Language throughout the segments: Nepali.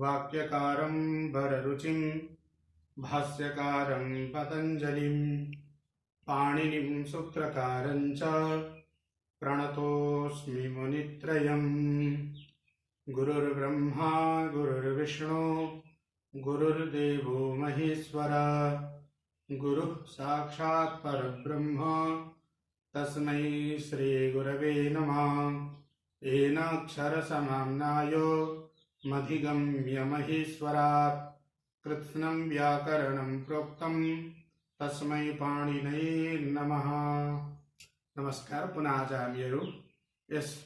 वाक्यकारं वररुचिं भाष्यकारं पतञ्जलिं पाणिनिं सूत्रकारं च प्रणतोऽस्मि मुनित्रयम्। गुरुर्ब्रह्मा गुरुर्विष्णु गुरुर्देवो महेश्वर गुरुः साक्षात् परब्रह्म तस्मै श्रीगुरवे नमः। येनाक्षरसमाम्नायो मधिगम्य महेश्वरात् कृत्स्नं व्याकरणं प्रोक्तं तस्मै पाणिनये नमः। नमस्कार। पुनः आज हामीहरू यस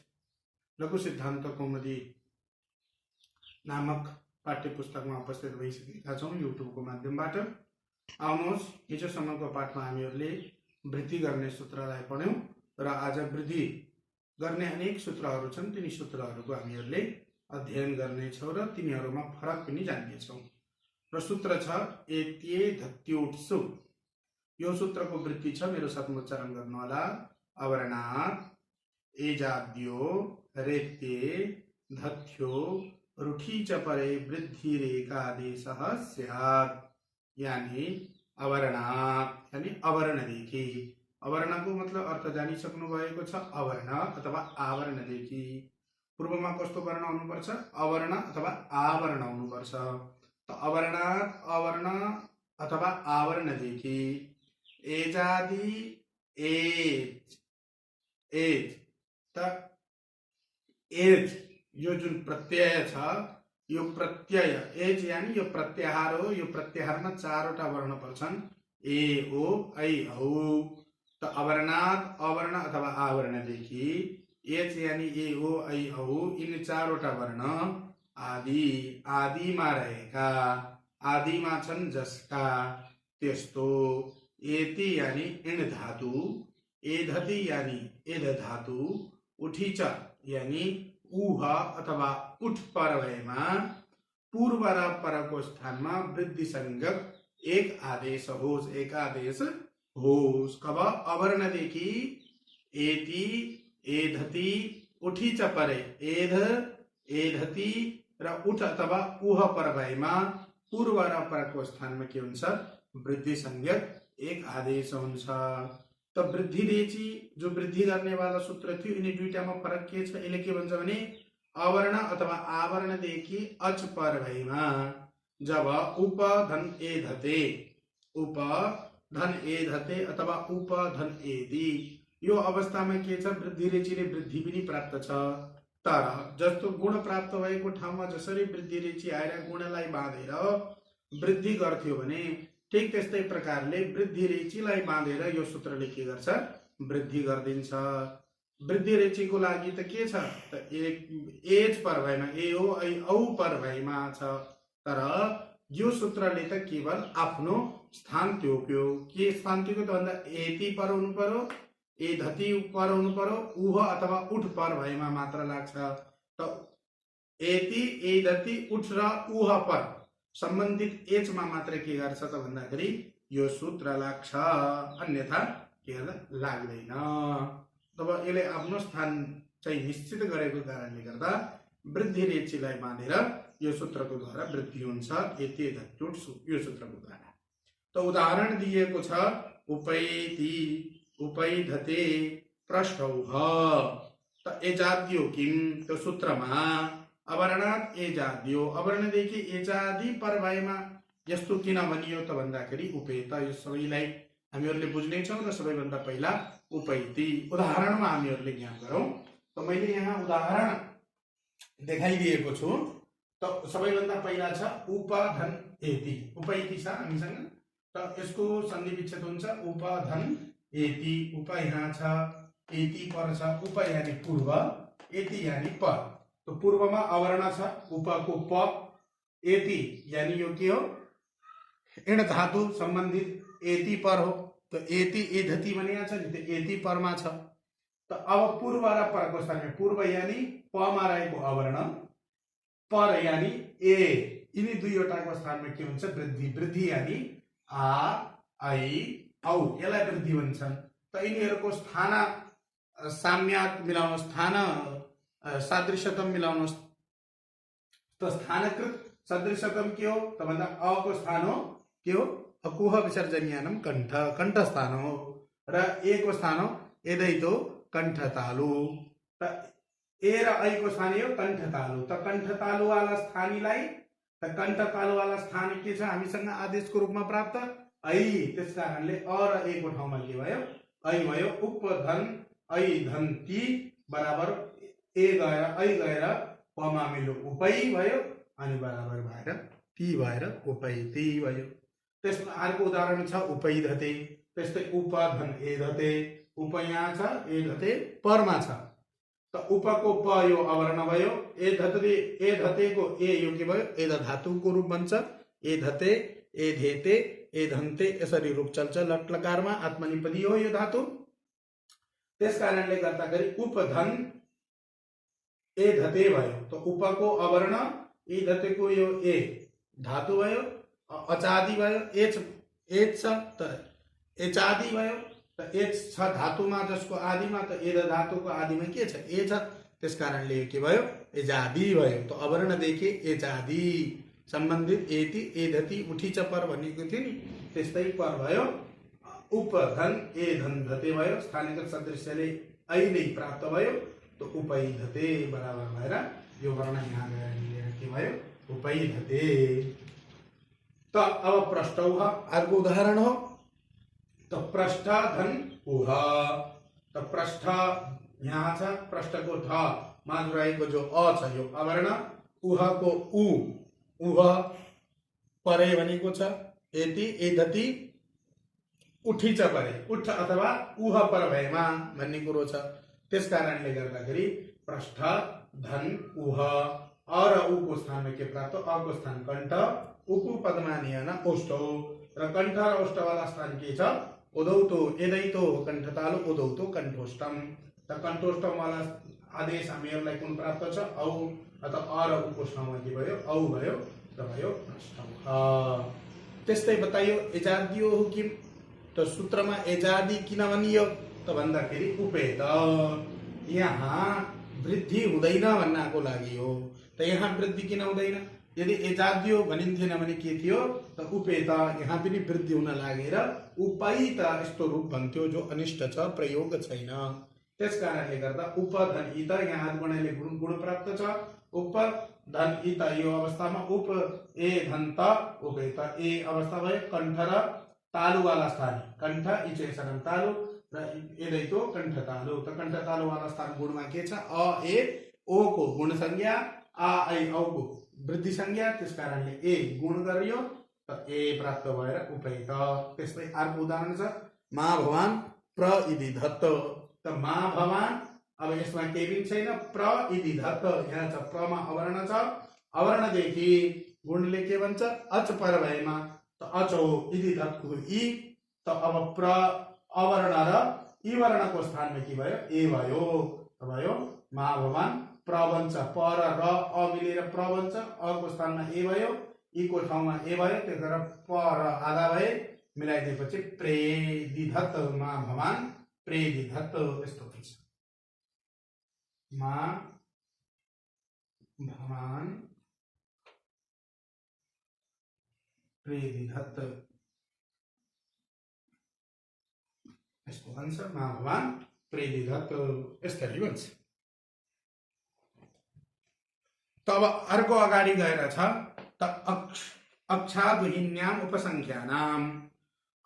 लघु सिद्धान्त कौमुदी नामक पाठ्यपुस्तकमा उपस्थित भइसकेका छौँ युट्युबको माध्यमबाट। आउनुहोस्, हिजोसम्मको पाठमा हामीहरूले वृद्धि गर्ने सूत्रलाई पढ्यौं र आज वृद्धि गर्ने अनेक सूत्रहरू छन्। तिनी सूत्रहरूको हामीहरूले अध्ययन गर्नेछौँ र तिनीहरूमा फरक पनि जान्नेछौँ। र सूत्र छ एत्ये धत्योट्सु। यो सूत्रको वृद्धि छ, मेरो साथमा उच्चारण गर्नु होला। अवर्णात् एजाद्यो रेत्ये धत्यो रुठी च परे वृद्धिरेकादेशः स्यात्। यानी अवर्णात् यानी अवर्णदेखि। अवर्णको मतलब अर्थ जानिसक्नु भएको छ, अवर्ण अथवा आवरणदेखि। पूर्वमा कस्तो वर्ण हुनुपर्छ? अवर्ण अथवा आवरण हुनुपर्छ। त अवर्णात् अवर्ण अथवा आवरणदेखि एजादि एज एज त एज यो जुन प्रत्यय छ, यो प्रत्यय एज यानी यो प्रत्याहार हो। यो प्रत्याहारमा चारवटा वर्ण पर्छन्, ए ओ ऐ औ। त अवर्णात् अवर्ण अथवा आवरणदेखि एच यानी ए ओ ऐ औ, यिनी चारवटा वर्ण आदि आदिमा रहेका, आदिमा छन् जसका, त्यस्तो एति यानी इण धातु, एधति यानी एध धातु, उठी च यानी उह अथवा उठ पर भएमा पूर्व र परको स्थानमा वृद्धि संज्ञक एक आदेश होस्, एक आदेश होस्। कब? अवर्णदेखि एति एधति उठी च परे एध एधति र उठ अथवा उह पर भएमा पूर्व र परको स्थानमा के हुन्छ? वृद्धि संज्ञक एक आदेश हुन्छ। त वृद्धि रेची जो वृद्धि गर्ने वाला सूत्र थियो, यिनी दुईटामा फरक के छ? यसले के भन्छ भने अवर्ण अथवा आवरणदेखि अच पर भएमा जब उप धन एधते, उप धन एधते अथवा उप धन एदि, यो अवस्थामा के छ? वृद्धि रेचीले वृद्धि पनि प्राप्त छ। तर जस्तो गुण प्राप्त भएको ठाउँमा जसरी वृद्धि रेची आएर गुणलाई बाँधेर वृद्धि गर्थ्यो भने ठीक त्यस्तै प्रकारले वृद्धि रेचीलाई बाँधेर यो सूत्रले के गर्छ? वृद्धि गरिदिन्छ। वृद्धि रेचीको लागि त के छ? त एज पर भएमा ए ओ ऐ औ पर भएमा छ। तर यो सूत्रले त केवल आफ्नो स्थान तोक्यो। के स्थान तोक्यो त भन्दा एति पर हुनु पर्यो, ए धति पर हुनु पर्यो, उह अथवा उठ पर भएमा मात्र लाग्छ। त एति ए धति उठ र उह पर सम्बन्धित एचमा मात्र के गर्छ त भन्दाखेरि यो सूत्र लाग्छ, अन्यथा के लाग्दैन। तब यसले आफ्नो स्थान चाहिँ निश्चित गरेको कारणले गर्दा वृद्धि रेचीलाई बाँधेर यो सूत्रको द्वारा वृद्धि हुन्छ, एत्ये धत्योट्सु, यो सूत्रको द्वारा। त उदाहरण दिएको छ उपैति उपैधते प्रष्टौह। त एजाद्यो किम? त्यो सूत्रमा अवर्णात् एजाद्यो, अवर्णदेखि एजादि पर भएमा यस्तो किन भनियो त भन्दाखेरि उपेत। यो सबैलाई हामीहरूले बुझ्ने छौँ र सबैभन्दा पहिला उपैति उदाहरणमा हामीहरूले ज्ञान गरौँ। त मैले यहाँ उदाहरण देखाइदिएको छु। त सबैभन्दा पहिला छ उपधन एति। उपैति छ हामीसँग, त यसको सन्धि विच्छेद हुन्छ उपधन एति। उप यहाँ छ, एति पर छ। उप यानी पूर्व, एति यानी पर। तो पूर्वमा अवर्ण छ, उपको प। एति यानी यो के हो? इण धातु सम्बन्धित एति पर हो। तो एति एधति भनिया छ नि, त एति परमा छ। त अब पूर्व र परको स्थानमा, पूर्व यानी प मा रहेको अवर्ण, पर यानी ए, यिनी दुईवटाको स्थानमा के हुन्छ? वृद्धि। वृद्धि यानी आ ऐ औ, यसलाई वृद्धि भन्छन्। त यिनीहरूको स्थान साम्यात मिलाउनुहोस्, स्थान सादृश्यतम मिलाउनुहोस्। त स्थानकृत सदृशतम के हो त भन्दा अ को स्थान हो के हो अकुह विसर्जनीयानम कंठ कंठ स्थान हो र ए को स्थान हो एदैतो कंठ तालु त ए र ऐ को स्थान हो कंठ तालु त कंठ तालु वाला स्थानीलाई त कंठ तालु वाला स्थान के छ हामीसँग आदेशको रूपमा प्राप्त ऐ त्यस कारणले अ र ए को ठाउँमा के भयो ऐ भयो उपधन ऐ धन ती बराबर ए गएर ऐ गएर पमा मिल्यो उपै भयो अनि बराबर भएर ती भएर उपैती भयो। त्यसमा अर्को उदाहरण छ उपैधते त्यस्तै उपधन एधते उप यहाँ छ एधते परमा छ त उपको प यो अवर्ण भयो एधते को ए यो के भयो एध धातुको रूप बन्छ एधते एधेते एधन्ते यसरी रूप चल्छ लट लकारमा आत्मनिपदी हो यो धातु। त्यस कारणले गर्दाखेरि उपधन एधते भयो त उपको अवर्ण एधतेको यो ए धातु भयो अचादी भयो एच एच छ त एचादी भयो त एच छ धातुमा जसको आदिमा त एध धातुको आदिमा के छ ए छ त्यस कारणले के भयो एजादी भयो त अवर्ण देखे एजादी सम्बन्धित एति एधति उठी च पर भनेको थियो नि त्यस्तै पर भयो उपधन एधन धते भयो स्थानीय सदृशले ऐ नै प्राप्त भयो त उपैधते बराबर भएर यो वर्ण यहाँ गएर के भयो उपैधते। त अब पृष्ठ अर्को उदाहरण हो त पृष्ठ धन उह त पृष्ठ यहाँ छ पृष्ठको ठ माझ रहेको जो अ छ यो अवर्ण उहको उ उह परे भनेको छ एति एधति उठी च परे उठ अथवा उह पर भएमा भन्ने कुरो छ। त्यस कारणले गर्दाखेरि पृष्ठ धन उह अ र उ को स्थानमा के प्राप्त अ को स्थान कंठ उपु पद्मानियन औष्ठौ र कंठ र औष्ठ वाला स्थान के छ उदौतो एदैतो कंठतालु उदौतो कंठोष्टम त कंठोष्टम वाला आदेश हामीहरूलाई कुन प्राप्त छ औ अथवा अ र उ को स्थानमा के भयो औ भयो र भयो पृष्ठ। त्यस्तै बताइयो एजादियो हो किम त सूत्रमा एजादी किन भनियो त भन्दाखेरि उपेद यहाँ वृद्धि हुँदैन भन्नको लागि हो त यहाँ वृद्धि किन हुँदैन यदि एजादियो भनिन्थेन भने के थियो त उपेत यहाँ पनि वृद्धि हुन लागेर उपैत यस्तो रूप भन्थ्यो जो अनिष्ट छ प्रयोग छैन। त्यस कारणले गर्दा उपधन इत यहाँ गुणले गुण प्राप्त छ उपधन इत यो अवस्थामा उप ए धन्त उपेत ए अवस्था भयो कंठ र तालु वाला स्थान कंठ इचेसन तालु र एदैतो कंठ तालु त कंठ तालु वाला स्थान गुणमा के छ अ ए ओ को गुण संज्ञा आ ऐ औ को वृद्धि संज्ञा त्यस कारणले ए गुण गरियो त ए प्राप्त भएर उपैत। त्यस्तै अर्को उदाहरण छ मा भवान प्र इदि धत्त त मा भवान अब यसमा केही पनि छैन प्र इदि धत्त यहाँ छ प्रमा अवर्ण छ अवर्णदेखि गुणले के भन्छ अच पर भएमा त अच हो इदि धत्तको इ त अब प्र अवर्ण र इ वर्णको स्थानमा के भयो ए भयो भयो मा भवान प्र बन्छ प र अ मिलेर प्र बन्छ अ को स्थानमा ए भयो इ को ठाउँमा ए भयो त्यही भएर प र आधा भए मिलाइदिएपछि प्रेदिधत मा भवान प्रेदिधत यस्तो हुन्छ मा भवान प्रेदिधत यस्तो भन्छ मा भवान प्रेदिधत यसरी भन्छ। तब अर्को अगाडि गएर छ त अक्षादुहिन्याम उपसंख्यानाम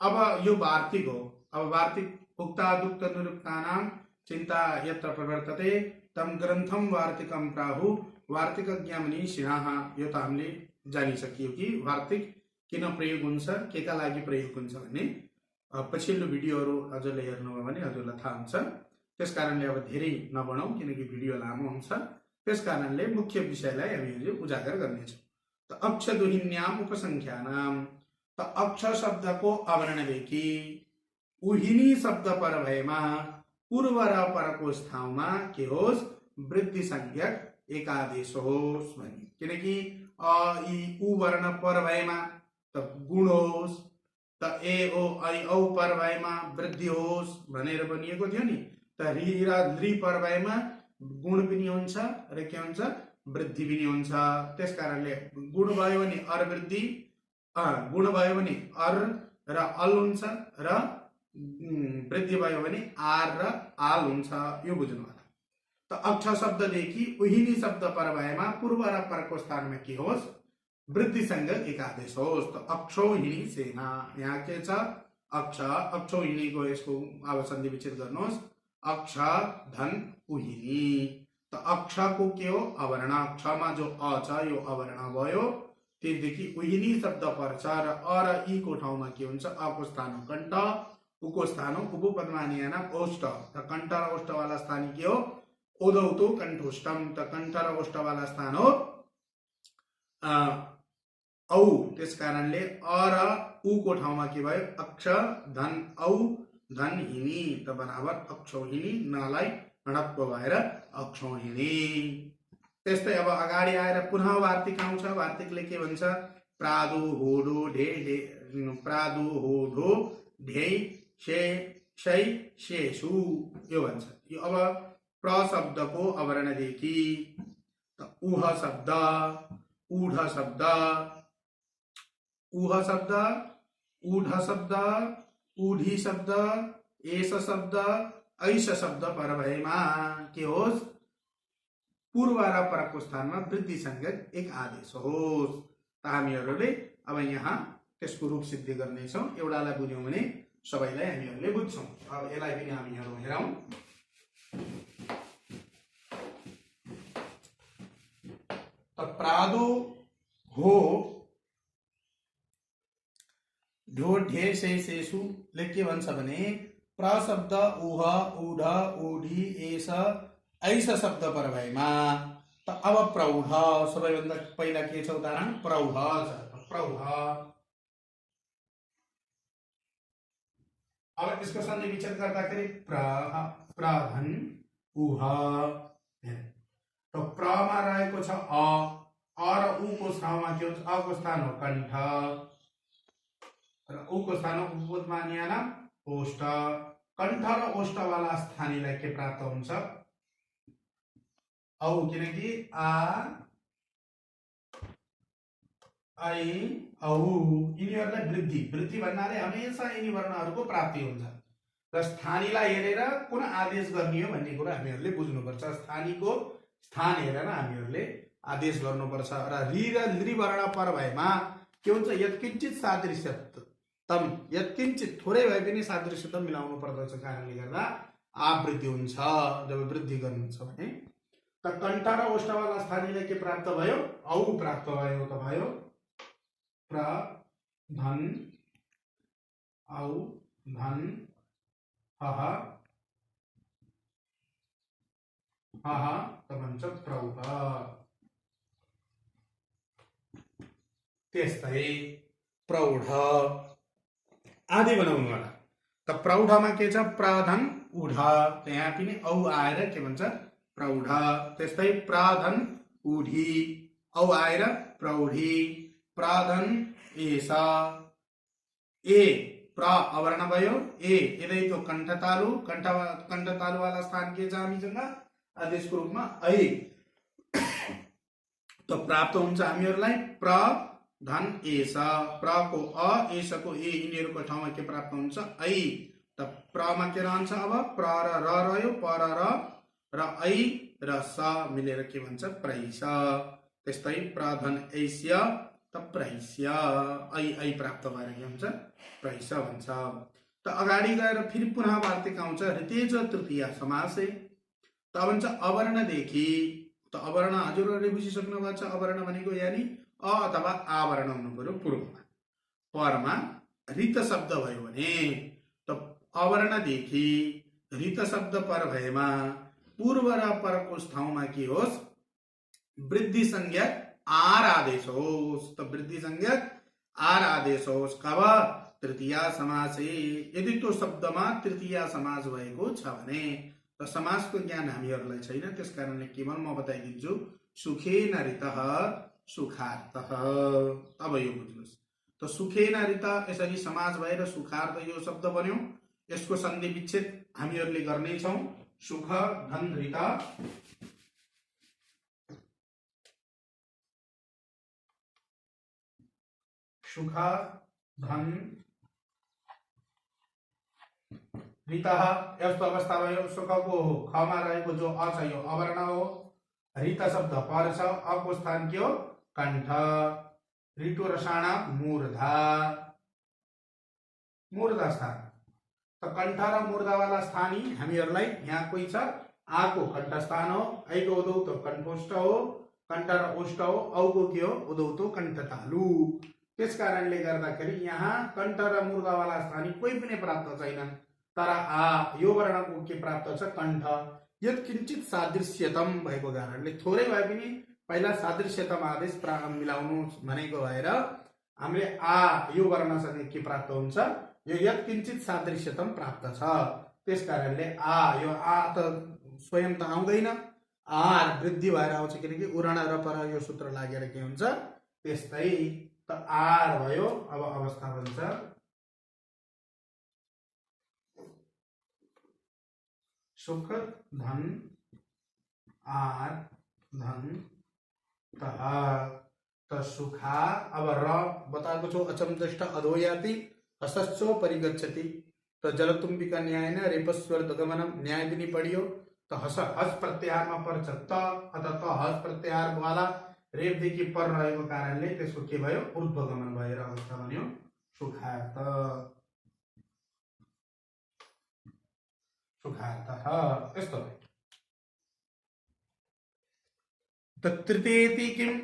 अब यो वार्तिक हो अब वार्तिक उक्ता दुक्त निरुक्तानाम चिन्ता यत्र प्रवर्तते तम ग्रन्थम वार्तिकम प्राहु वार्तिक ज्ञामनीषिणाः यो त हामीले जानिसकियो कि वार्तिक किन प्रयोग हुन्छ केका लागि प्रयोग हुन्छ भन्ने पछिल्लो भिडियोहरू हजुरले हेर्नुभयो भने हजुरलाई थाहा हुन्छ। त्यस कारणले अब धेरै नबढौं किनकि भिडियो लामो हुन्छ त्यस कारणले मुख्य विषयलाई हामीले उजागर गर्नेछौँ। त अक्षदुहिन्याम उपसंख्यानाम त अक्ष शब्दको अवर्णदेखि उहिनी शब्द पर भएमा पूर्व र परको स्थानमा के होस् वृद्धि संज्ञक एकादेश होस् भनी किनकि अ इ उ वर्ण पर भएमा त गुण होस् त ए ओ ऐ औ पर भएमा वृद्धि होस् भनेर भनिएको थियो नि त रि र लृ पर भएमा गुण पनि हुन्छ र के हुन्छ वृद्धि पनि हुन्छ। त्यसकारणले गुण भयो भने अर वृद्धि, गुण भयो भने अर र अल हुन्छ र वृद्धि भयो भने आर र आल हुन्छ। यो बुझ्नु होला। त अक्ष शब्ददेखि उहिनी शब्द पर भएमा पूर्व र परको स्थानमा के होस्? वृद्धि संज्ञक एक आदेश होस्। त अक्षौहिणी सेना, यहाँ के छ? अक्ष, अक्षौहिणीको यसको अब सन्धि विच्छेद गर्नुहोस्। अक्ष धन उहिनी। त अक्षको के हो? अवर्ण। अक्षमा जो अ छ यो अवर्ण भयो। त्यसदेखि उहिनी शब्द पर्छ र अ र इ को ठाउँमा के हुन्छ? अ को स्थान हो कण्ठ, उ को स्थान हो उपपदमानीय नाम ओष्ठ। त कण्ठ र ओष्ठ वाला स्थान के हो? उदौतो कण्ठोष्टम। त कण्ठ र ओष्ठ वाला स्थान हो औ। त्यस कारणले अ र उ को ठाउँमा के भयो? अक्ष धन औ धन हिनी। त बराबर अक्षौहिणी, नलाई णत्व भएर अक्षौहिणी। त्यस्तै अब अगाडि आएर पुनः वार्तिक आउँछ। वार्तिकले के भन्छ? प्रादु होडो ढे ढे, प्रादु होडो ढे शे शै शेषु, यो भन्छ। यो अब प्र शब्दको अवरणदेखि त उह शब्द, ऊढ शब्द, उह शब्द, ऊढ शब्द, ऊढी शब्द, एस शब्द, ऐस शब्द पर भएमा के होस्? पूर्व र परको स्थानमा वृद्धि संज्ञक एक आदेश होस्। त हामीहरूले अब यहाँ त्यसको रूप सिद्धि गर्नेछौँ। एउटालाई बुझ्यौँ भने सबैलाई हामीहरूले बुझ्छौँ। अब यसलाई पनि हामीहरू हेरौँ। त प्रादो हो ढो ढे से शेषु ले के भन्छ भने प्र शब्द उह ऊढ ऊढी एस ऐस शब्द पर भएमा त अब प्रौढ, सबैभन्दा पहिला के छ उदाहरण? प्रौढ छ। प्रौढ। अब यसको सन्धि विच्छेद गर्दाखेरि प्रधन उह। त प्रमा रहेको छ अ र उ को ठाउँमा के हुन्छ? अ को स्थान हो कण्ठ र उ को स्थान हो उपपदमानीय नाम ओष्ठ। कण्ठ र ओष्ठ वाला स्थानीलाई के प्राप्त हुन्छ? औ, किनकि आ ऐ औ यिनीहरूलाई वृद्धि, वृद्धि भन्नाले हमेशा यिनी वर्णहरूको प्राप्ति हुन्छ र स्थानीलाई हेरेर कुन आदेश गर्ने हो भन्ने कुरा हामीहरूले बुझ्नुपर्छ। स्थानीको स्थान हेरेर हामीहरूले आदेश गर्नुपर्छ। र रि र लृ वर्ण पर भएमा के हुन्छ? यत्किञ्चित सादृश्यतम, यत्किञ्चित थोरै भए पनि सादृश्यतम मिलाउनु पर्दछ। कारणले गर्दा आवृद्धि हुन्छ जब वृद्धि गर्नुहुन्छ भने। त कण्ठ र ओष्ठ वाला स्थानीलाई के प्राप्त भयो? औ प्राप्त भयो। त भयो प्र धन औ धन हह हह त भन्छ प्रौढ। त्यस्तै प्रौढ आदि बनाउनु होला। त प्रौढमा के छ? प्रधन उढ। यहाँ पनि औ आएर के भन्छ? प्रौढ। त्यस्तै प्रधन उढी, औ आएर प्रौढी। प्रधन एस, ए प्र अवर्ण भयो। ए यदि तो कण्ठ तालु, कण्ठ तालु वाला स्थान के छ हामीसँग? आदेशको रूपमा ऐ। त प्राप्त हुन्छ हामीहरूलाई प्र धन एस। प्र को अ, एस को ए, यिनीहरूको ठाउँमा के प्राप्त हुन्छ? ऐ। त प्रमा के रहन्छ? अब प्र र र रह्यो, पर र ऐ र स मिलेर के भन्छ? प्रैस। त्यस्तै प्रधन ऐस्य त प्रैस्य, ऐ प्राप्त भएर के हुन्छ? प्रैस भन्छ। त अगाडि गएर फेरि पुनः वार्तिक आउँछ। ऋतेज तृतीया समासे। त भन्छ अवर्णदेखि, त अवर्ण हजुरहरूले बुझिसक्नु भएको छ। अवर्ण भनेको यानि अ अथवा आवरण हुनु पर्यो पूर्वमा। परमा ऋत शब्द भयो भने त अवर्णदेखि ऋत शब्द पर भएमा पूर्व र परको ठाउँमा के होस्? वृद्धि संज्ञक आर आदेश होस्। त वृद्धि संज्ञक आर आदेश होस्। कब? तृतीया समासे। यदि त्यो शब्दमा तृतीया समास भएको छ भने त समासको ज्ञान हामीहरूलाई छैन। त्यस कारणले केवल म बताइदिन्छु सुखेन ऋतः सुखार्थः। अब यो बुझ्नुहोस्। त सुखेन ऋत यसरी समास भएर सुखार्थ यो शब्द बन्यो। यसको सन्धि विच्छेद हामीहरूले गर्नेछौँ। सुख धन ऋत, सुख धन ऋतः यस्तो अवस्था भयो। सुखको हो खमा रहेको जो अ छ यो अवर्ण हो। ऋत शब्द पर छ, अको स्थान के हो कण्ठ। ऋतु र साणा मूर्धा, मूर्धा स्थान। त कण्ठ र मूर्धावाला स्थानी हामीहरूलाई यहाँ कोही छ आको कण्ठस्थान हो। ऐको उदौतो कण्ठोष्ठ हो, कण्ठ र ओष्ठ हो। औको के हो उदौतो कण्ठतालु। त्यस कारणले गर्दाखेरि यहाँ कण्ठ र मूर्धावाला स्थानी कोही पनि प्राप्त छैनन्। तर आ यो वर्णको के प्राप्त छ कण्ठ। यत किंचित सादृश्यतम भएको कारणले थोरै भए पनि पहिला सादृश्यतम आदेश मिलाउनु भनेको भएर हामीले आ यो वर्णसँग के प्राप्त हुन्छ यो यत किंचित सादृश्यतम प्राप्त छ। त्यस कारणले आ यो आ त स्वयं त आउँदैन, आर वृद्धि भएर आउँछ किनकि उरण र पर यो सूत्र लागेर के हुन्छ त्यस्तै त आर भयो। अब अवस्था बन्छ सुख धन आर धन तः त सुखा। अब र बताएको छु अचमदष्ट अधोयाति हसस्सो परिगच्छति। त जलतुम्बिका न्यायन रेपस्वर्ध गमनम न्याय पनि पढियो। त हस हस प्रत्याहारमा पर्छ त, अथवा त हस प्रत्याहार वाला रेपदेखि पर रहेको कारणले त्यसको के भयो ऊर्ध्वगमन भएर अवस्था बन्यो सुखार्थ। सुखार्थ यस्तो भयो। त तृतीयति किम,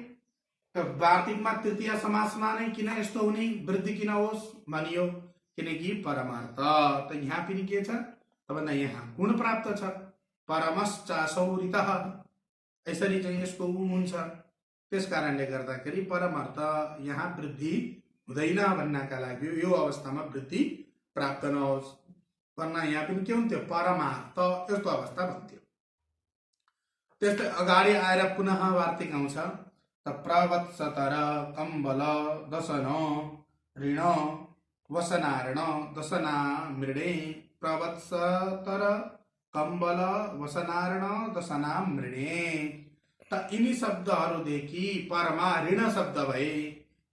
त वार्तिकमा तृतीय समासमा नै किन यस्तो हुने वृद्धि किन होस् भनियो किनकि परमार्थ। त यहाँ पनि के छ त भन्दा यहाँ गुण प्राप्त छ परमश्चासौरितः, यसरी चाहिँ यसको हुन्छ। त्यस कारणले गर्दाखेरि परमार्थ यहाँ वृद्धि हुँदैन भन्नका लागि यो अवस्थामा वृद्धि प्राप्त नहोस् भन्न यहाँ पनि के हुन्थ्यो परमार्थ यस्तो अवस्था भन्थ्यो। त्यस्तै अगाडि आएर पुनः वार्तिक आउँछ त प्रवत्सतर कम्बल दशन ऋण वसनारण दशना मृणे। प्रवत्सतर कम्बल वसनारण दशना मृणे। त यिनी शब्दहरूदेखि परमा ऋण शब्द भए।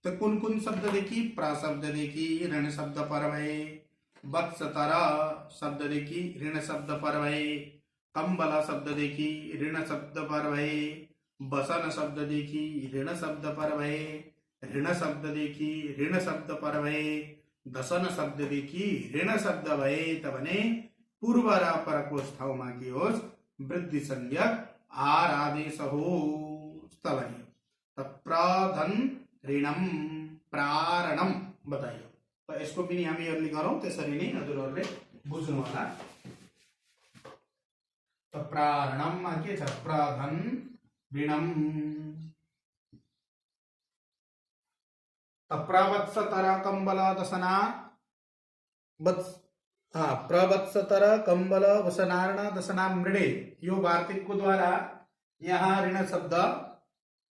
त कुन कुन शब्ददेखि प्र शब्ददेखि ऋण शब्द पर भए। वत्सतर शब्ददेखि ऋण शब्द पर भए। कम्बल शब्ददेखि ऋण शब्द पर भए। वसन शब्ददेखि ऋण शब्द पर भए। ऋण शब्ददेखि ऋण शब्द पर भए। दशन शब्ददेखि ऋण शब्द भए त भने पूर्व र परको ठाउँमा के होस् वृद्धि संज्ञक आर आदेश होस् त भन्यो। त प्रधन ऋणम प्रारणम बताइयो। त यसको पनि हामीहरूले गरौँ त्यसरी नै हजुरहरूले बुझ्नु होला। त प्रारणममा के छ प्रधन ऋणम। त प्रवत्सतर कम्बल दशना प्रवत्सतर कम्बल वसनारण दशना मृणे। यो वार्तिकको द्वारा यहाँ ऋण शब्द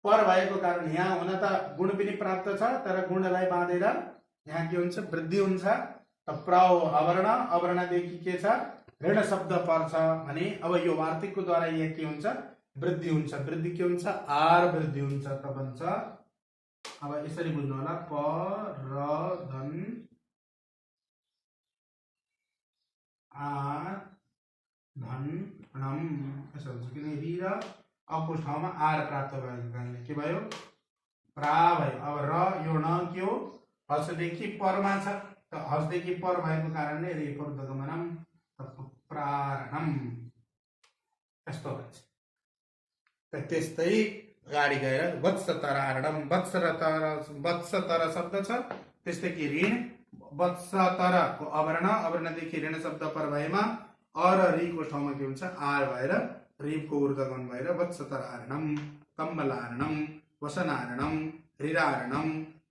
पर भएको कारण यहाँ हुन त गुण पनि प्राप्त छ तर गुणलाई बाँधेर यहाँ के हुन्छ वृद्धि हुन्छ। त प्र अवर्ण, अवर्णदेखि के छ ऋण शब्द पर्छ भने अब यो वार्तिकको द्वारा यहाँ के हुन्छ वृद्धि हुन्छ। वृद्धि के हुन्छ आर वृद्धि हुन्छ त भन्छ। अब यसरी बुझ्नु होला प र धन आर धन णम यसो हुन्छ किन रि र अको ठाउँमा आर प्राप्त भएको कारणले के भयो प्रा भयो। अब र यो न के हो हसदेखि परमा छ त हसदेखि पर भएको कारणले रेफोर्धगमनम प्रारणम यस्तो भन्छ। त त्यस्तै अगाडि गएर वत्सतरारणम वत्सतर शब्द छ त्यस्तै कि ऋण वत्सतरको अवर्ण, अवर्णदेखि ऋण शब्द पर भएमा अ र रि को ठाउँमा के हुन्छ आर भएर ऋको ऊर्ध्वगमन भएर वत्सतरारणम कम्बलारणम वसनारणम ऋरारणम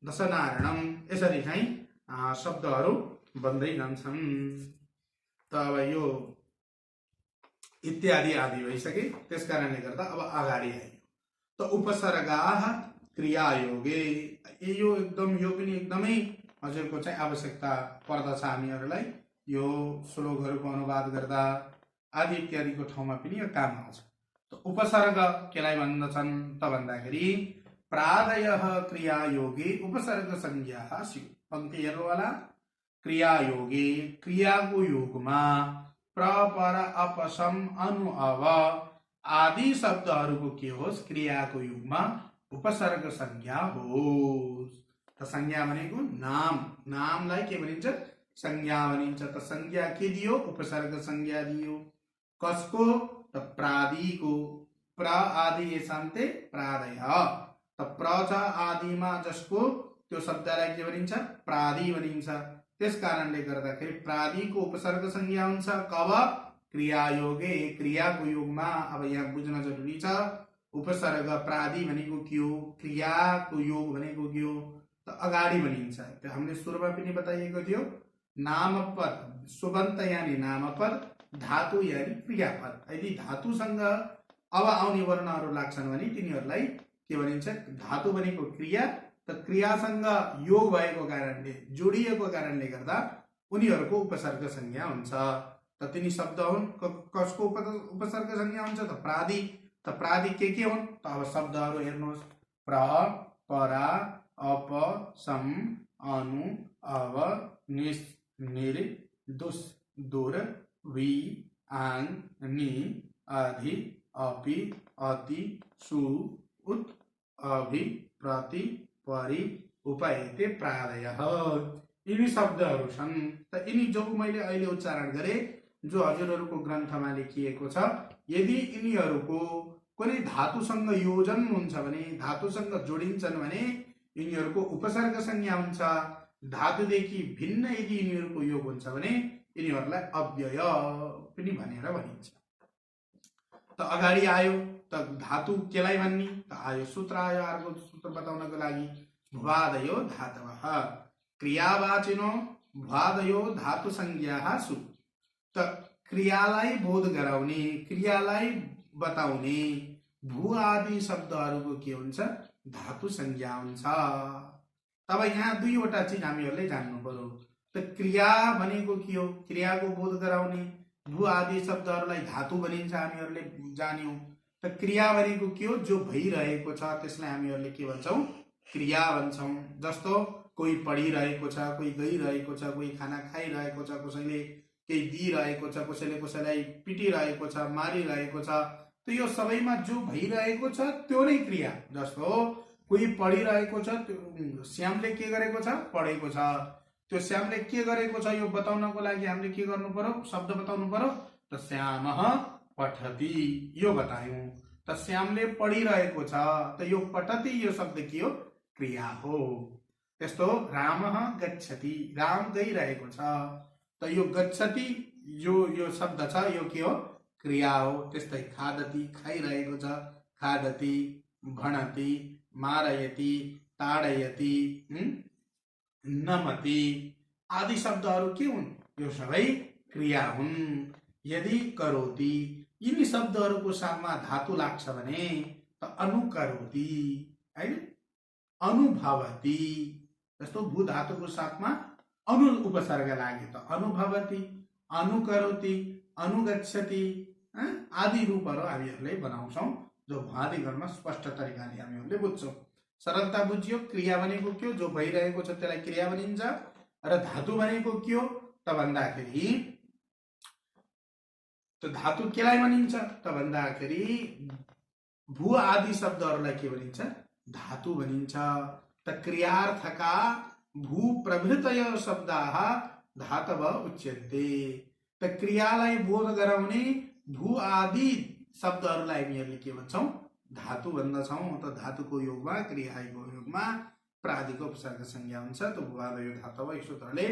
दशनारणम यसरी चाहिँ शब्दहरू बन्दै जान्छन्। त अब यो इत्यादि आदि भइसके त्यस कारणले गर्दा अब अगाडि आयो त उपसर्गाः क्रियायोगे। यो एकदम यो पनि एकदमै हजुरको चाहिँ आवश्यकता पर्दछ हामीहरूलाई। यो श्लोकहरूको अनुवाद गर्दा आदि इत्यादिको ठाउँमा पनि यो काम आउँछ। त उपसर्ग केलाई भन्दछन् त भन्दाखेरि प्रादयः क्रियायोगे उपसर्ग संज्ञा स्युः। पंक्ति हेर्नु होला। क्रियायोगे क्रियाको योगमा प्र पर अप सम अनु अव आदि शब्दहरूको के होस् क्रियाको युगमा उपसर्ग संज्ञा होस्। त संज्ञा भनेको नाम, नामलाई के भनिन्छ संज्ञा भनिन्छ। त संज्ञा के दियो उपसर्ग संज्ञा दियो। कसको त प्रादिको। प्र आदि एसान्ते प्रादय। त प्र छ आदिमा जसको त्यो शब्दलाई के भनिन्छ प्रादि भनिन्छ। त्यसकारणले गर्दाखेरि प्रादिको उपसर्ग संज्ञा हुन्छ कब क्रियायोगे क्रियाको योगमा। अब यहाँ बुझ्न जरुरी छ उपसर्ग प्रादि भनेको के हो क्रियाको योग भनेको के हो त अगाडि भनिन्छ। त्यो हामीले सुरुमा पनि बताइएको थियो नामपद सुबन्त यानी नामपद धातु यानी क्रियापद। यदि धातुसँग अब आउने वर्णहरू लाग्छन् भने तिनीहरूलाई के भनिन्छ धातु भनेको क्रिया। त क्रियासँग योग भएको कारणले जोडिएको कारणले गर्दा उनीहरूको उपसर्ग संज्ञा हुन्छ। त तिनी शब्द हुन् कसको उपसर्ग संज्ञा हुन्छ त प्रादि। त प्रादि के हुन् त अब शब्दहरू हेर्नुहोस् प्र परा अप सम अनु अव निस निर दुस दुर वि आङ नि अधि अपि अति सु उत अभि प्रति परि उपयते प्रादयः। यिनी शब्दहरू छन्। त यिनी जो मैले अहिले उच्चारण गरे जो हजुरहरूको ग्रन्थमा लेखिएको छ यदि यिनीहरूको कुनै धातुसँग योजन हुन्छ भने धातुसँग जोडिन्छन् भने यिनीहरूको उपसर्ग संज्ञा हुन्छ। धातुदेखि भिन्न यदि यिनीहरूको योग हुन्छ भने यिनीहरूलाई अव्यय पनि भनेर भनिन्छ। त अगाडि आयो त धातु केलाई भन्ने त आयो सूत्र आयो। अर्को सूत्र बताउनको लागि भ्वादयो धातवः क्रियावाचिनो भ्वादयो धातु संज्ञा सु। त क्रियालाई बोध गराउने क्रियालाई बताउने भू आदि शब्दहरूको के हुन्छ धातु संज्ञा हुन्छ। तब यहाँ दुईवटा चीज हामीहरूले जान्नु पर्यो। त क्रिया भनेको के हो क्रियाको बोध गराउने भू आदि शब्दहरूलाई धातु भनिन्छ हामीहरूले जान्यौं। त क्रिया भनेको के हो जो भइरहेको छ त्यसलाई हामीहरूले के भन्छौं क्रिया भन्छौं। जस्तो कोही पढिरहेको छ कोही गइरहेको छ कोही खाना खाइरहेको छ कसैले केही दिइरहेको छ कसैले कसैलाई पिटिरहेको छ मारिरहेको छ। त यो सबैमा जो भइरहेको छ त्यो नै क्रिया। जस्तो कोही पढिरहेको छ श्यामले के गरेको छ पढेको छ। त्यो श्यामले के गरेको छ यो बताउनको लागि हामीले के गर्नु पर्यो शब्द बताउनु पर्यो। त श्यामः पठति यो बतायौं। त श्यामले पढिरहेको छ त यो पठति यो शब्द के हो क्रिया हो। त्यस्तो रामः गच्छति राम गइरहेको छ त यो गच्छति यो शब्द छ यो के हो क्रिया हो। त्यस्तै खादति खाइरहेको छ खादति भणति मारयति ताडयति नमति आदि शब्दहरू के हुन् यो सबै क्रिया हुन्। यदि करोति यिनी शब्दहरूको साथमा धातु लाग्छ भने त अनुकरोति हैन अनुभवति। जस्तो भू धातुको साथमा अनु उपसर्ग लागे त अनुभवति अनुकरोति अनुगच्छति आदि रूपहरू हामीहरूले बनाउँछौं जो भादिगणमा स्पष्ट तरिकाले हामीहरूले बुझ्छौं। सरलता बुझियो क्रिया भनेको के हो जो भइरहेको छ त्यसलाई क्रिया भनिन्छ। र धातु भनेको के हो त भन्दाखेरि त धातु केलाई भनिन्छ त भन्दाखेरि भू आदि शब्दहरूलाई के भनिन्छ धातु भनिन्छ। त क्रियार्थका भू प्रभृतय शब्दाः धातव उच्यन्ते। त क्रियालाई बोध गराउने भू आदि शब्दहरूलाई हामीहरूले के भन्छौं धातु भन्दछौं। त धातुको योगमा क्रियाको योगमा प्रादिको उपसर्ग संज्ञा हुन्छ। त भूवादयो धातव यो सूत्रले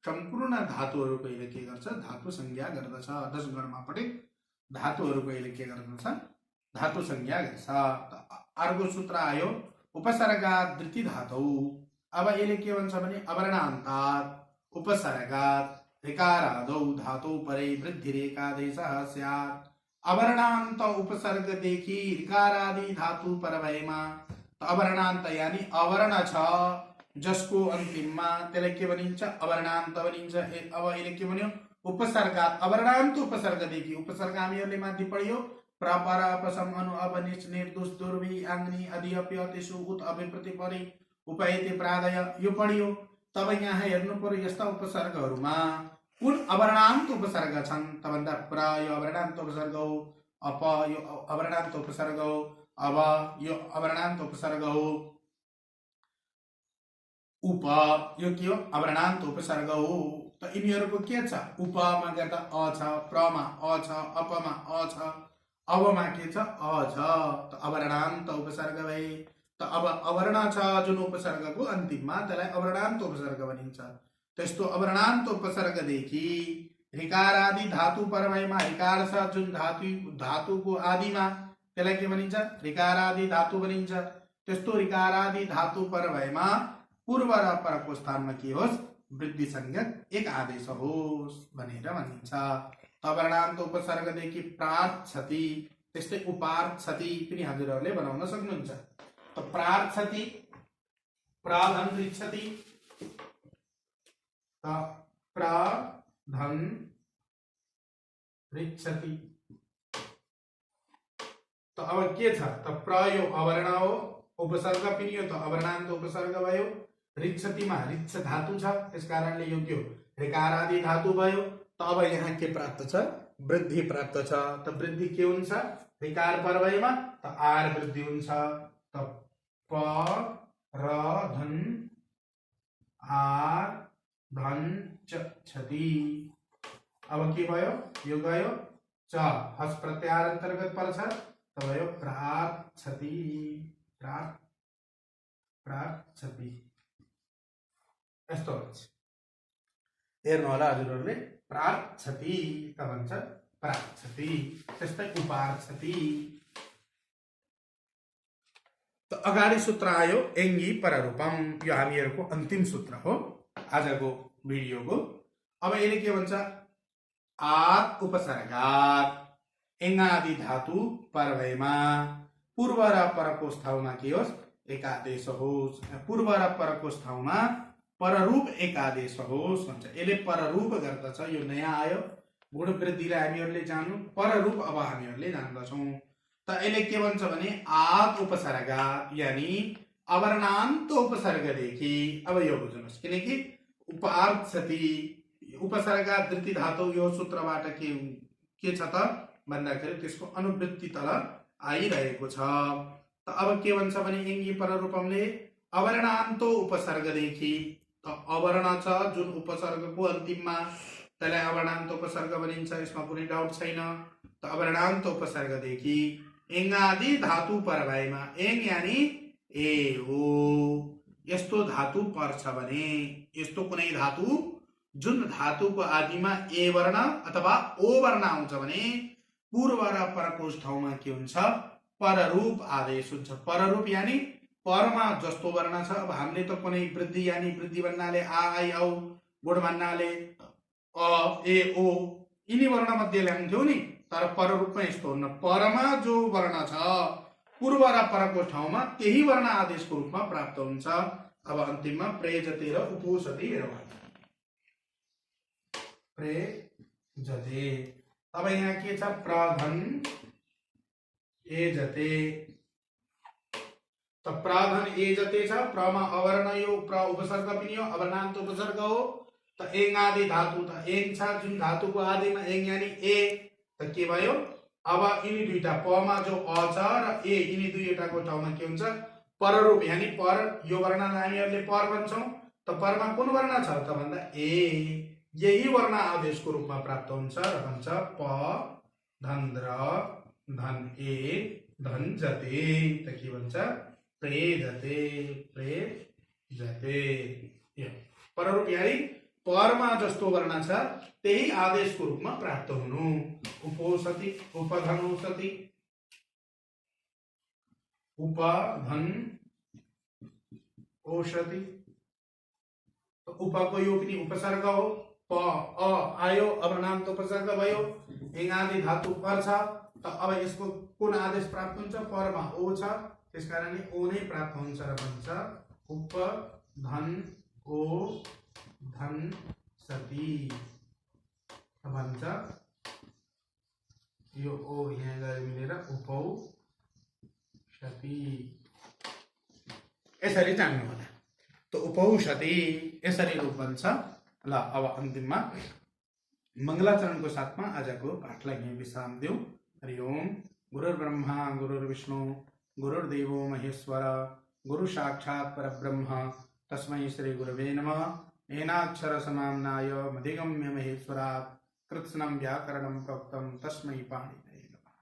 सम्पूर्ण धातुहरू कहिले के गर्छ धातु संज्ञा गर्दछ। 10 गणमा पठित धातुहरू कहिले के गर्दछ धातु संज्ञा गर्छ। अर्को सूत्र आयो उपसर्गात् धृति धातौ। अब यसले के भन्छ भने अवर्णान्तात् उपसर्गात् ऋकारादौ धातु परे वृद्धिरेकादेशः स्यात्। अवर्णान्त उपसर्गदेखि ऋकारादि धातु पर भएमा अवर्णान्त यानी अवर्ण छ जसको अन्तिममा त्यसलाई के भनिन्छ अवर्णान्त भनिन्छ। अब यसले के भन्यो उपसर्गात् अवर्णान्त उपसर्गदेखि उपसर्ग हामीहरूले माथि पढ्यो प्रपरापसम अनु अवनिच निर्दोष दुर्वी आंग्नि अधिअप्यतिसु उत अभिप्रतिपरि उपैति प्रादय यो पढियो। तब यहाँ हेर्नु पर्यो यस्ता उपसर्गहरुमा कुन अवर्णान्त उपसर्ग छन् त भन्दा प्र यो अवर्णान्त उपसर्ग हो, अप यो अवर्णान्त उपसर्ग हो, अब यो अवर्णान्त उपसर्ग हो, उप यो के हो अवर्णान्त उपसर्ग हो। त यिनीहरुको के छ उपमा गर्दा अ छ, प्रमा अ छ, अपमा अ छ, अवमा के छ अ छ। त अवर्णान्त उपसर्ग भए। त अब अवर्ण छ जुन उपसर्गको अन्तिममा त्यसलाई अवर्णान्त उपसर्ग भनिन्छ। त्यस्तो अवर्णान्त उपसर्गदेखि ऋकार आदि धातु पर भएमा ऋकार छ जुन धातुको आदिमा त्यसलाई के भनिन्छ ऋकार आदि धातु भनिन्छ। त्यस्तो ऋकार आदि धातु पर भएमा पूर्व र परको स्थानमा के होस् वृद्धि संज्ञक एक आदेश होस् भनेर भनिन्छ। अवर्णान्त उपसर्गदेखि प्रार्थति त्यस्तै उपार्थति पनि हजुरहरूले बनाउन सक्नुहुन्छ। त प्रार्थति प्राधन ऋच्छति त प्राधन ऋच्छति। त अब के छ त प्र यो अवर्ण हो, उपसर्ग पनि यो त अवर्णान्त उपसर्ग भयो। ऋच्छतिमा ऋच्छ धातु छ त्यसकारणले यो के हो ऋकार आदि धातु भयो। त अब यहाँ के प्राप्त छ वृद्धि प्राप्त छ। त वृद्धि के हुन्छ ऋकार पर भएमा त आर वृद्धि हुन्छ। त प र धन आर धन क्षति। अब के भयो यो गयो च हस प्रत्याहार अन्तर्गत पर्छ त भयो प्रार्थति प्रार्थति यस्तो हुन्छ। हेर्नु होला हजुरहरूले प्रार्थति त भन्छ प्रार्थति त्यस्तै उपार्थति। त अगाडि सूत्र आयो एङ्गी पररूपम यो हामीहरूको अन्तिम सूत्र हो आजको भिडियोको। अब यसले के भन्छ आत उपसर्गात एङ्गादि धातु पर भएमा पूर्व र परको ठाउँमा के होस् एकादेश होस्। पूर्व र परको ठाउँमा पररूप एकादेश होस् भन्छ। यसले पररूप गर्दछ। यो नयाँ आयो गुण वृद्धिलाई हामीहरूले जान्नु पररूप अब हामीहरूले जान्दछौँ। त यसले के भन्छ भने आत उपसर्गात यानी अवर्णान्त उपसर्गदेखि अब यो बुझ्नुहोस् किनकि उपार्थति उपसर्गात वृत्ति धातु यो सूत्रबाट के छ त भन्दाखेरि त्यसको अनुवृत्ति तल आइरहेको छ। त अब के भन्छ भने एङ्गी पररूपमले अवर्णान्तो उपसर्गदेखि त अवर्ण छ जुन उपसर्गको अन्तिममा त्यसलाई अवर्णान्त उपसर्ग भनिन्छ यसमा कुनै डाउट छैन। त अवर्णान्त उपसर्गदेखि एङ्गादि धातु पर भएमा एङ यानी ए हो यस्तो धातु पर्छ भने यस्तो कुनै धातु जुन धातुको आदिमा ए वर्ण अथवा ओ वर्ण आउँछ भने पूर्व र परको ठाउँमा के हुन्छ पररूप आदेश हुन्छ। पररूप यानी परमा जस्तो वर्ण छ। अब हामीले त कुनै वृद्धि यानी वृद्धि भन्नाले आ आई औ गुण भन्नाले अ ए ओ यिनी वर्ण मध्ये ल्याउँथ्यौ नि। तर पररूपमा यस्तो हुन्न। परमा जो वर्ण छ पूर्व र परको ठाउँमा त्यही वर्ण आदेशको रूपमा प्राप्त हुन्छ। अब अन्तिममा प्रेजते र उपोषति हेरौँ। प्रेजते अब यहाँ के छ प्रधन एजते। त प्राधन एजते छ प्रमा अवर्ण यो प्र उपसर्ग पनि हो अवर्णान्त उपसर्ग हो। त एङ आदि धातु त एङ छ जुन धातुको आदिमा एङ यानी ए त के भयो अब यिनी दुईटा पमा जो अ छ र ए यिनी दुईटाको ठाउँमा के हुन्छ पररूप यानी पर यो वर्णलाई हामीहरूले पर भन्छौँ। त परमा कुन वर्ण छ त भन्दा ए यही वर्ण आदेशको रूपमा प्राप्त हुन्छ र भन्छ प धन्द्र धन ए धन जते। त के भन्छ प्रेजते प्रेजते। पररूप यानी परमा जस्तो वर्ण छ त्यही आदेशको रूपमा प्राप्त हुनु। उपोषति उपधनोषति उपधन औषधि। उपको यो पनि उपसर्ग हो। प अ आयो अवर्णान्त उपसर्ग भयो। एङ्गादि धातु पर छ। त अब यसको कुन आदेश प्राप्त हुन्छ परमा ओ छ त्यसकारणले ओ नै प्राप्त हुन्छ र भन्छ उपधन ओ धन सति भन्छ यो ओ यहाँ गयो मिलेर उपौषति यसरी जान्नु होला। तो उपौषति यसरी रूप बन्छ। ल अब अन्तिममा मङ्गलाचरणको साथमा आजको पाठलाई यही विश्राम दिउँ। हरि ओम। गुरुर्ब्रह्मा गुरुर्विष्णु गुरुर्देवो महेश्वर गुरु साक्षात् परब्रह्म तस्मै श्री गुरवे नमः। येनाक्षर समाम्नाय मधिगम्य महेश्वरात् कृत्स्नं व्याकरणं प्रोक्तं तस्मै पाणिनये नमः।